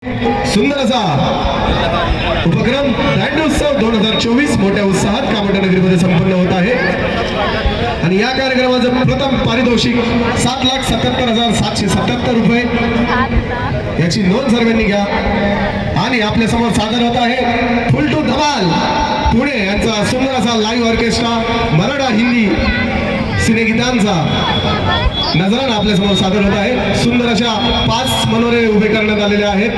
सुंदर असा उपक्रम दांडोत्सव 2024 मोठ्या उत्साहात कामोठा नगरीमध्ये संपन्न होत आहे आणि या कार्यक्रमाचं प्रथम पारितोषिक 7,77,777 रुपये याची नोंद सर्वांनी घ्या आणि आपल्या समोर सादर होत आहे फुल टू धमाल पुणे यांचा सुंदर असा लाईव्ह ऑर्केस्ट्रा मराठा हिंदी सिनेगीतांचा नजराना आपल्या समोर सादर होत आहे। सुंदर अशा 5 मनोरे उभे करण्यात आलेले आहेत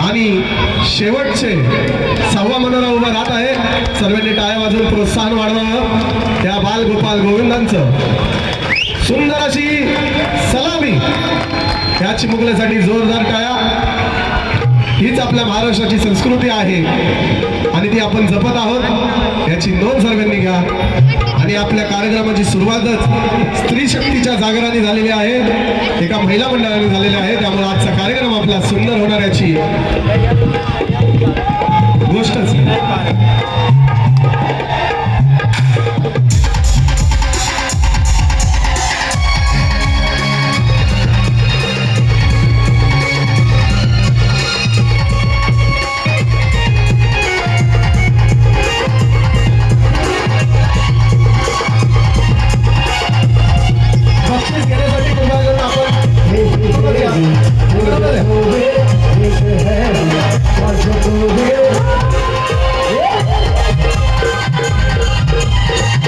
आणि शेवटचे 6वा मनोरा उभा राहत आहे। सर्वांनी टाळ्या वाजवून प्रोत्साहन वाढवावं त्या बाल गोपाल गोविंदांचं। सुंदर अशी सलामी या चिमुकल्यासाठी जोरदार टाळ्या। हीच आपल्या महाराष्ट्राची संस्कृती आहे आणि ती आपण जपत आहोत याची नोंद सर्वांनी घ्या आणि आपल्या कार्यक्रमाची सुरुवातच स्त्री शक्तीच्या जागराने झालेली आहे, एका महिला मंडळाने झालेली आहे, त्यामुळे आजचा कार्यक्रम आपला सुंदर होणार याची